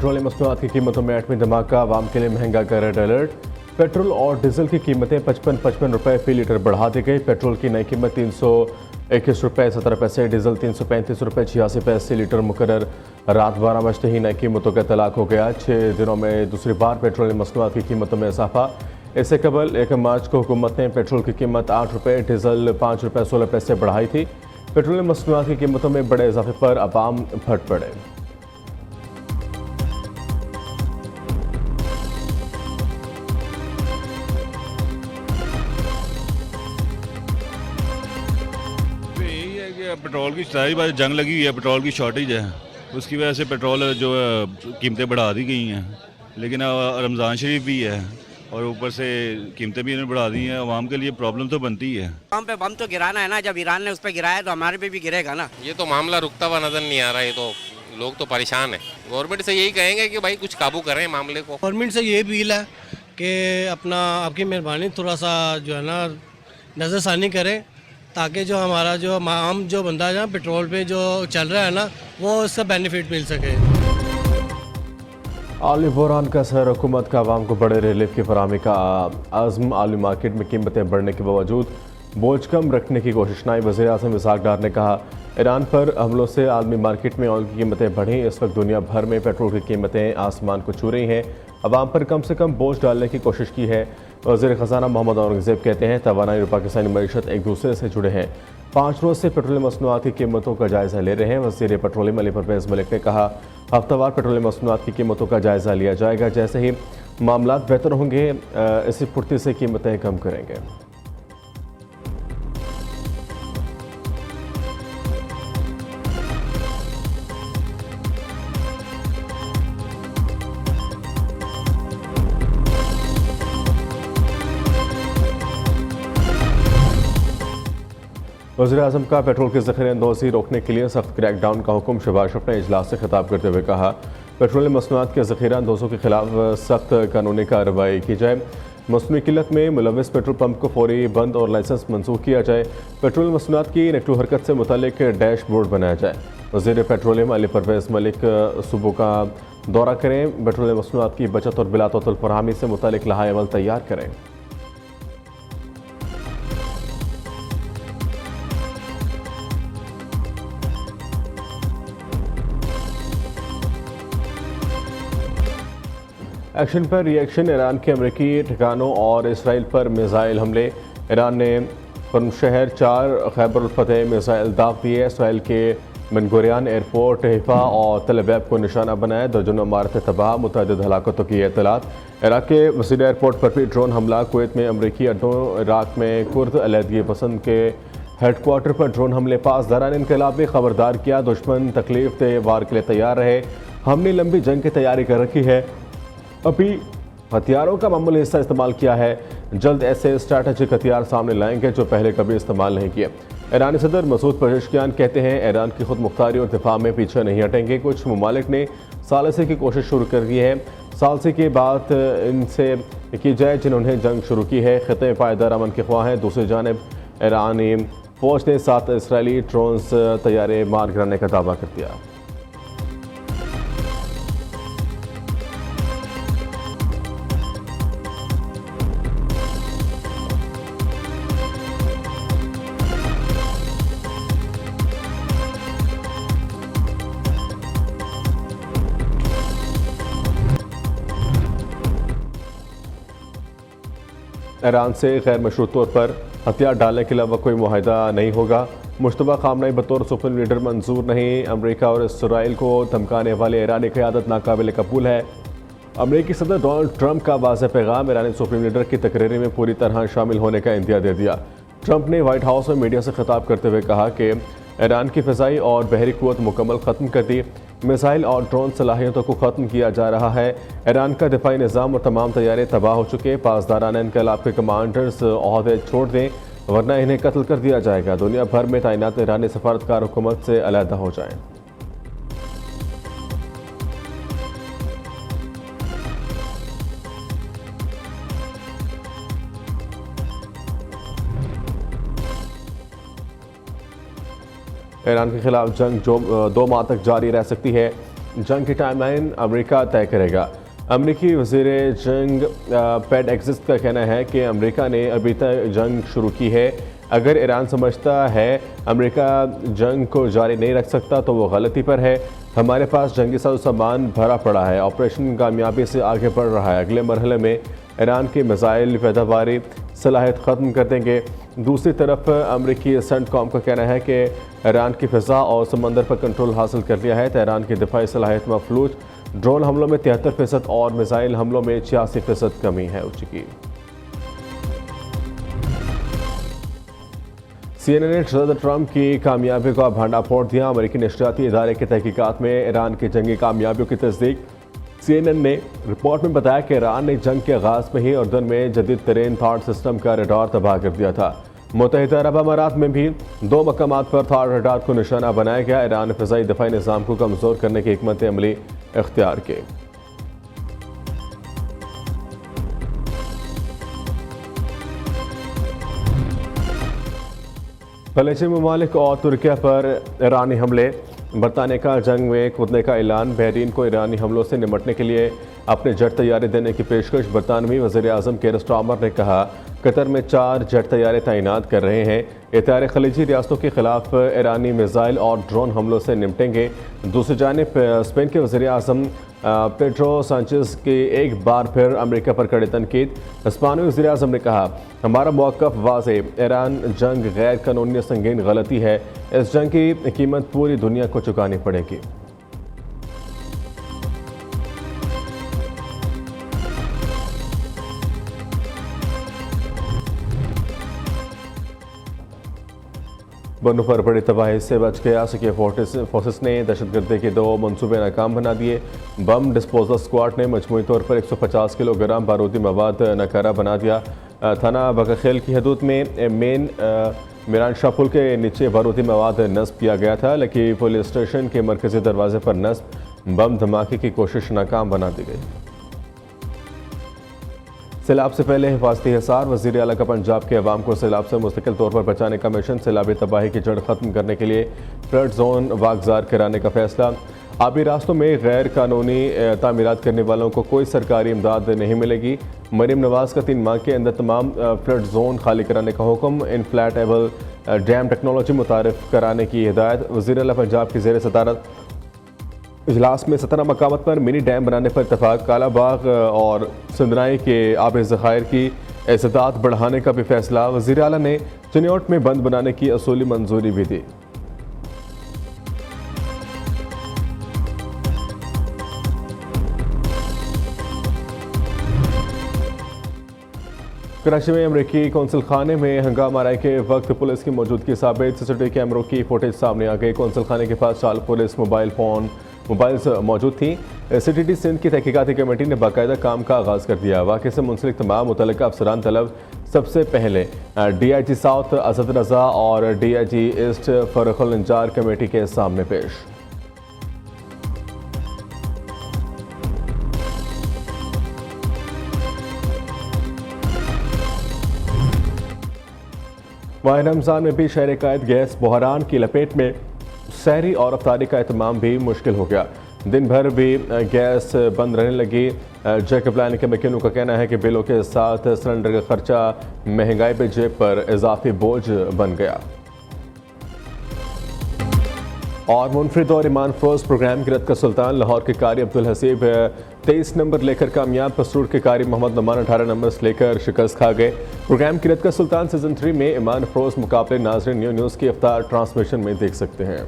Petroleum मसनूआत की कीमतों में एटमी धमाका, आवाम के लिए महंगा कर रेड अलर्ट। पेट्रोल और डीजल की कीमतें 55 रुपए फी लीटर बढ़ा दी गई। पेट्रोल की नई कीमत 321 रुपये 17 पैसे, डीजल 335 रुपये 86 पैसे लीटर मुकर्रर। रात 12 बजते ही नई कीमतों का तलाक हो गया। 6 दिनों में दूसरी बार पेट्रोलियम मसनूआत की कीमतों में इजाफा। इससे कबल 1 मार्च को हुकूमत ने पेट्रोल की कीमत 8 रुपये, डीजल 5 रुपये 16 पैसे बढ़ाई थी। पेट्रोलियम मसनूआत की कीमतों में बड़े इजाफे पर अवाम फट पड़े। पेट्रोल की सारी बात जंग लगी हुई है, पेट्रोल की शॉर्टेज है, उसकी वजह से पेट्रोल जो है कीमतें बढ़ा दी गई हैं। लेकिन रमज़ान शरीफ भी है और ऊपर से कीमतें भी इन्होंने बढ़ा दी हैं। आवाम के लिए प्रॉब्लम तो बनती है। हम पे बम तो गिराना है ना, जब ईरान ने उस पर गिराया तो हमारे पे भी गिरेगा ना। ये तो मामला रुकता हुआ नजर नहीं आ रहा है, तो लोग तो परेशान है। गवर्नमेंट से यही कहेंगे कि भाई कुछ काबू करें मामले को। गवर्नमेंट से ये अपील है कि अपना आपकी मेहरबानी थोड़ा सा जो है ना नज़रसानी करें, ताकि जो हमारा जो आम जो बंदा है ना पेट्रोल पे जो चल रहा है ना वो उसका बेनिफिट मिल सके। आलमी बहरान का असर, हुकूमत का आवाम को बड़े रिलीफ की फराहमी का आज़म। आलमी मार्केट में कीमतें बढ़ने के बावजूद बोझ कम रखने की कोशिश नहीं। वज़ीर आज़म इसहाक डार ने कहा, ईरान पर हमलों से आलमी मार्केट में ऑयल की कीमतें बढ़ी। इस वक्त दुनिया भर में पेट्रोल की कीमतें आसमान को छू रही हैं। अवाम पर कम से कम बोझ डालने की कोशिश की है। वज़ीर ख़जाना मोहम्मद औरंगज़ेब कहते हैं, तवानाई और पाकिस्तानी मईशत एक दूसरे से जुड़े हैं। 5 रोज़ से पेट्रोलियम मसनूआत की कीमतों का जायज़ा ले रहे हैं। वज़ीर पेट्रोलियम अली परवेज़ मलिक ने कहा, हफ्तावार पेट्रोलियम मसनूआत की कीमतों का जायज़ा लिया जाएगा। जैसे ही मामलात बेहतर होंगे इसी फुर्ती से कीमतें कम करेंगे। वज़ीर आज़म का पेट्रोल की ज़ख़ीरा अंदोज़ी रोकने के लिए सख्त क्रैकडाउन का हुक्म। शहबाज शरीफ ने इजलास से खिताब करते हुए कहा, पेट्रोलियम मसनूआत के ज़ख़ीरा अंदोज़ों के खिलाफ सख्त कानूनी कार्रवाई की जाए। मसनूई किल्लत में मुलविस पेट्रोल पंप को फौरी बंद और लाइसेंस मनसूख किया जाए। पेट्रोलियम मसनूआत की नकलो हरकत से मुतल्लिक डैशबोर्ड बनाया जाए। वज़ीर पेट्रोलियम अली परवेज़ मलिक सूबों का दौरा करें, पेट्रोलियम मसनूआत की बचत और बिलातोतल फरहमी से मुतल्लिक लहाए अमल तैयार करें। एक्शन पर रिएक्शन, ईरान के अमरीकी ठिकानों और इसराइल पर मिसाइल हमले। ईरान ने शहर 4 खैबर फतेह मिसाइल दाग दिए। इसराइल के बेन-गुरियन एयरपोर्ट, हिफा और तल अबीब को निशाना बनाया। दर्जनों इमारतें तबाह, मुतअद्दिद हलाकतों की इत्तलात। इराक के वसीर एयरपोर्ट पर भी ड्रोन हमला। कुवैत में अमरीकी अड्डों, इराक में कुर्द अलहदगी पसंद के हेडक्वार्टर पर ड्रोन हमले। पासदारान इनकलाब भी खबरदार किया, दुश्मन तकलीफ दे वार के लिए तैयार रहे। हमने लंबी जंग की तैयारी कर रखी है, अभी हथियारों का मामूली हिस्सा इस्तेमाल किया है। जल्द ऐसे स्ट्रैटेजिक हथियार सामने लाएंगे जो पहले कभी इस्तेमाल नहीं किए। ईरानी सदर मसूद पेज़ेश्कियान कहते हैं, ईरान की खुद मुख्तारी और दिफा में पीछे नहीं हटेंगे। कुछ ममालिक ने सालसे की कोशिश शुरू कर दी है। सालसे की बात इनसे की जाए जिन्होंने जंग शुरू की है। खिते पायदार अमन के ख्वाह हैं। दूसरी जानब ईरानी फौज ने 7 इसराइली ड्रोन्स तैयारे मार गिराने का दावा कर दिया। ईरान से गैर मशरूत तौर पर हथियार डालने के अलावा कोई मुआहदा नहीं होगा। मुश्तबा खामनेई बतौर सुप्रीम लीडर मंजूर नहीं। अमरीका और इसराइल को धमकाने वाले ईरानी क़यादत नाकाबिल कबूल है। अमरीकी सदर डोनाल्ड ट्रंप का वाज़ेह पैगाम, ईरानी सुप्रीम लीडर की तकरीर में पूरी तरह शामिल होने का इंदिया दे दिया। ट्रंप ने व्हाइट हाउस में मीडिया से खिताब करते हुए कहा कि ईरान की फ़िज़ाई और बहरी क़ुव्वत मुकम्मल ख़त्म कर दी। मिसाइल और ड्रोन सलाहियतों को ख़त्म किया जा रहा है। ईरान का दिफाई निज़ाम और तमाम तैयारे तबाह हो चुके। पासदाराना इनकलाब के कमांडर्स ओहदे छोड़ दें, वरना इन्हें कत्ल कर दिया जाएगा। दुनिया भर में तैनात ईरानी सफारतकार हुकूमत से अलहदा हो जाएं। ईरान के खिलाफ जंग जो 2 माह तक जारी रह सकती है। जंग की टाइमलाइन अमेरिका तय करेगा। अमेरिकी वज़ीर जंग पैट एक्सिस्ट का कहना है कि अमेरिका ने अभी तक जंग शुरू की है। अगर ईरान समझता है अमेरिका जंग को जारी नहीं रख सकता तो वो गलती पर है। हमारे पास जंगी साजो सामान भरा पड़ा है। ऑपरेशन कामयाबी से आगे बढ़ रहा है। अगले मरहले में ईरान की मिसाइल पैदावारी सलाहियत ख़त्म कर देंगे। दूसरी तरफ अमेरिकी सेंटकॉम का कहना है कि ईरान की फ़िज़ा और समंदर पर कंट्रोल हासिल कर लिया है। तेहरान की दिफाई सलाहियत मफलूज। ड्रोन हमलों में 73% और मिसाइल हमलों में 86% कमी है हो चुकी। CNN ने सदर ट्रंप की कामयाबी का भांडा फोड़ दिया। अमेरिकी नशरियाती इदारे की तहकीकात में ईरान की जंगी कामयाबियों की तस्दीक। CNN ने रिपोर्ट में बताया कि ईरान ने जंग के आगाज़ में ही उर्दन में जदीद तरीन थाड सिस्टम का रडार तबाह कर दिया था। मुत्तहिदा अरब अमारात में भी 2 मकामात पर थाड रडार को निशाना बनाया गया। ईरान ने फ़िज़ाई दिफाई निज़ाम को कमज़ोर करने की हिकमत अमली इख्तियार की। खलीजी ममालिक और तुर्किया पर ईरानी हमले। बरतानिया का जंग में कूदने का ऐलान। बहरीन को ईरानी हमलों से निपटने के लिए अपने जेट तैयारे देने की पेशकश। बरतानवी वज़ीर आज़म केयर स्टारमर ने कहा कतर में 4 जेट तैयारे तैनात कर रहे हैं। ये तैयारे खलीजी रियासतों के खिलाफ ईरानी मिसाइल और ड्रोन हमलों से निपटेंगे। दूसरी जानिब स्पेन के वज़ीर आज़म पेड्रो सांचेज़ की एक बार फिर अमेरिका पर कड़ी तनकीद। स्पेनी वज़ीर आज़म ने कहा हमारा मौक़िफ़ वाज़ेह, ईरान जंग गैर कानूनी संगीन गलती है। इस जंग की कीमत पूरी दुनिया को चुकानी पड़ेगी। बन्नू पर बड़ी तबाही से बच गया। सिक्योर फोर्सेस ने दहशतगर्दी के 2 मंसूबे नाकाम बना दिए। बम डिस्पोजल स्क्वाड ने मजमूई तौर पर 150 किलोग्राम बारूदी मवाद नकारा बना दिया। थाना बकाखेल की हदूद में मेन मीरान शाह पुल के नीचे बारूदी मवाद नस्ब किया गया था, लेकिन पुलिस स्टेशन के मरकजी दरवाजे पर नस्ब बम धमाके की कोशिश नाकाम बना दी गई। सैलाब से पहले हिफाजती हिसार। वज़ीर आला का पंजाब के अवाम को सैलाब से मुस्तकिल तौर पर बचाने का मिशन। सैलाबी तबाही की जड़ ख़त्म करने के लिए फ्लड जोन वागजार कराने का फैसला। आबी रास्तों में गैर कानूनी तामीरात करने वालों को कोई सरकारी इमदाद नहीं मिलेगी। मरीम नवाज़ का 3 माह के अंदर तमाम फ्लड जोन खाली कराने का हुक्म। इनफ्लैटेबल डैम टेक्नोलॉजी मुतारिफ कराने की हिदायत। वज़ीर आला पंजाब की ज़ेर सदारत इजलास में 17 मकामत पर मिनी डैम बनाने पर इतफाक़। कालाबाग और सिंधनाई के आब ज़खायर की इस्तेदाद बढ़ाने का भी फैसला। वज़ीर आला ने चिन्योट में बंद बनाने की असूली मंजूरी भी दी। कराची में अमरीकी कौंसल खाने में हंगामा आने के वक्त पुलिस की मौजूदगी साबित। CCTV कैमरों की फुटेज सामने आ गई। कौंसल खाने के पास 4 पुलिस मोबाइल्स मौजूद थी। CTT सिंध की तहकीकाती कमेटी ने बाकायदा काम का आगाज़ कर दिया। वाक़े से मुंसलिक तमाम मुतल्लिका अफसरान तलब सबसे पहले DIG साउथ असद रज़ा और DIG ईस्ट फ़र्रुल इंजार कमेटी के सामने पेश। माह रमज़ान में भी शहर कायद गैस बहरान की लपेट में। सहरी और अफ्तारी का एहतमाम भी मुश्किल हो गया। दिन भर भी गैस बंद रहने लगी। जैकब लाइन के मकीनों का कहना है कि बिलों के साथ सिलेंडर का खर्चा महंगाई पे जेब पर इजाफी बोझ बन गया। और मुनफरिद और ईमान फरोज प्रोग्राम की रत का सुल्तान। लाहौर के कारी अब्दुल हसीब 23 नंबर लेकर कामयाब। पसरूर के कारी मोहम्मद नमान 18 नंबर से लेकर शिकस्त खा गए। प्रोग्राम की रत का सुल्तान सीजन 3 में ईमान फरोज मुकाबले नाज़रीन न्यूज़ की इफ्तार ट्रांसमिशन में देख सकते हैं।